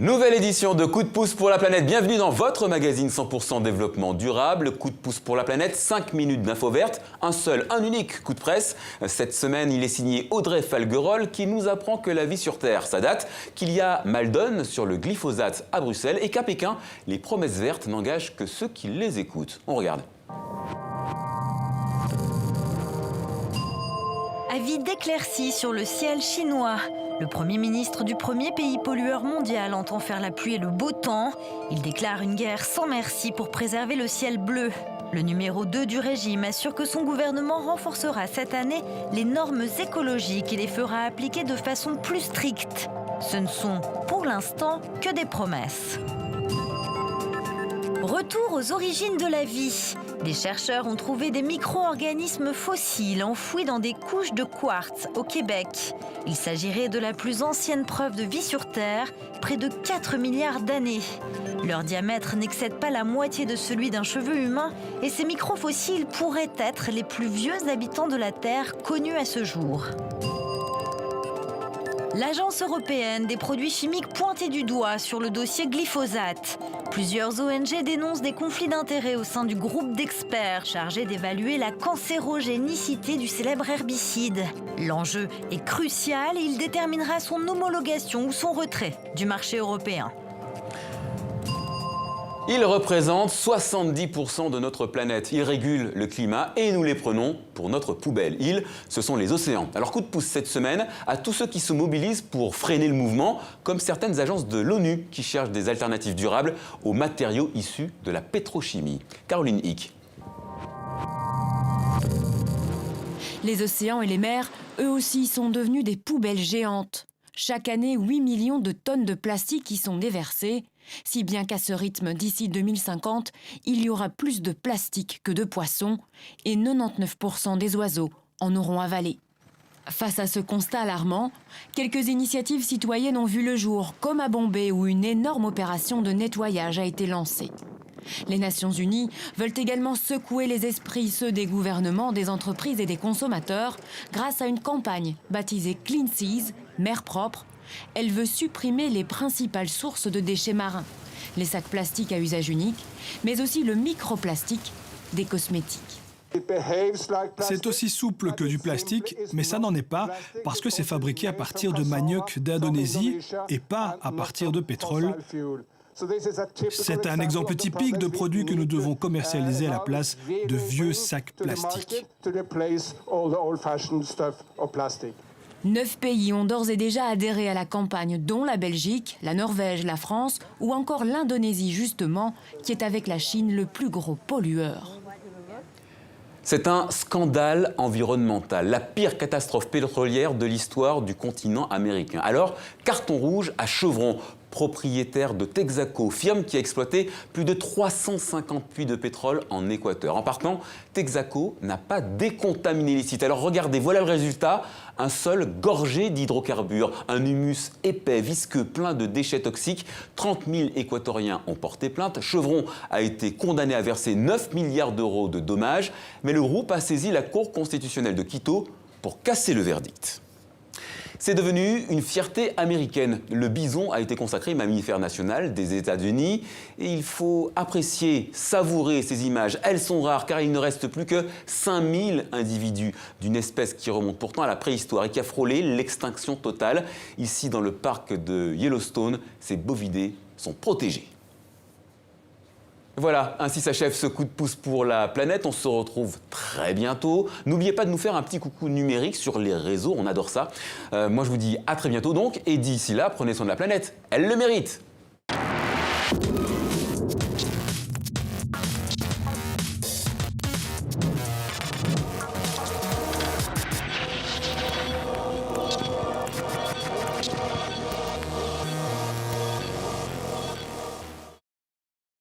Nouvelle édition de Coup de pouce pour la planète. Bienvenue dans votre magazine 100% développement durable. Coup de pouce pour la planète, 5 minutes d'info verte, un unique coup de presse. Cette semaine, il est signé Audrey Falguerol qui nous apprend que la vie sur Terre, ça date, qu'il y a mal donne sur le glyphosate à Bruxelles et qu'à Pékin, les promesses vertes n'engagent que ceux qui les écoutent. On regarde. Avis d'éclaircie sur le ciel chinois. Le Premier ministre du premier pays pollueur mondial entend faire la pluie et le beau temps. Il déclare une guerre sans merci pour préserver le ciel bleu. Le numéro 2 du régime assure que son gouvernement renforcera cette année les normes écologiques et les fera appliquer de façon plus stricte. Ce ne sont, pour l'instant, que des promesses. Retour aux origines de la vie. Des chercheurs ont trouvé des micro-organismes fossiles enfouis dans des couches de quartz au Québec. Il s'agirait de la plus ancienne preuve de vie sur Terre, près de 4 milliards d'années. Leur diamètre n'excède pas la moitié de celui d'un cheveu humain et ces microfossiles pourraient être les plus vieux habitants de la Terre connus à ce jour. L'Agence européenne des produits chimiques pointée du doigt sur le dossier glyphosate. Plusieurs ONG dénoncent des conflits d'intérêts au sein du groupe d'experts chargé d'évaluer la cancérogénicité du célèbre herbicide. L'enjeu est crucial et il déterminera son homologation ou son retrait du marché européen. Ils représentent 70% de notre planète. Ils régulent le climat et nous les prenons pour notre poubelle. Ils, ce sont les océans. Alors coup de pouce cette semaine à tous ceux qui se mobilisent pour freiner le mouvement, comme certaines agences de l'ONU qui cherchent des alternatives durables aux matériaux issus de la pétrochimie. Caroline Hick. Les océans et les mers, eux aussi, sont devenus des poubelles géantes. Chaque année, 8 millions de tonnes de plastique y sont déversées, si bien qu'à ce rythme, d'ici 2050, il y aura plus de plastique que de poissons et 99% des oiseaux en auront avalé. Face à ce constat alarmant, quelques initiatives citoyennes ont vu le jour, comme à Bombay où une énorme opération de nettoyage a été lancée. Les Nations Unies veulent également secouer les esprits, ceux des gouvernements, des entreprises et des consommateurs, grâce à une campagne baptisée Clean Seas, mer propre. Elle veut supprimer les principales sources de déchets marins, les sacs plastiques à usage unique, mais aussi le microplastique des cosmétiques. C'est aussi souple que du plastique, mais ça n'en est pas parce que c'est fabriqué à partir de manioc d'Indonésie et pas à partir de pétrole. C'est un exemple typique de produit que nous devons commercialiser à la place de vieux sacs plastiques. 9 pays ont d'ores et déjà adhéré à la campagne, dont la Belgique, la Norvège, la France ou encore l'Indonésie justement, qui est avec la Chine le plus gros pollueur. C'est un scandale environnemental, la pire catastrophe pétrolière de l'histoire du continent américain. Alors, carton rouge à Chevron, propriétaire de Texaco, firme qui a exploité plus de 350 puits de pétrole en Équateur. En partant, Texaco n'a pas décontaminé les sites. Alors regardez, voilà le résultat, un sol gorgé d'hydrocarbures, un humus épais, visqueux, plein de déchets toxiques. 30 000 Équatoriens ont porté plainte. Chevron a été condamné à verser 9 milliards d'euros de dommages, mais le groupe a saisi la Cour constitutionnelle de Quito pour casser le verdict. C'est devenu une fierté américaine. Le bison a été consacré mammifère national des États-Unis. Et il faut apprécier, savourer ces images. Elles sont rares car il ne reste plus que 5000 individus d'une espèce qui remonte pourtant à la préhistoire et qui a frôlé l'extinction totale. Ici, dans le parc de Yellowstone, ces bovidés sont protégés. Voilà, ainsi s'achève ce coup de pouce pour la planète. On se retrouve très bientôt. N'oubliez pas de nous faire un petit coucou numérique sur les réseaux, on adore ça. Moi, je vous dis à très bientôt donc. Et d'ici là, prenez soin de la planète. Elle le mérite.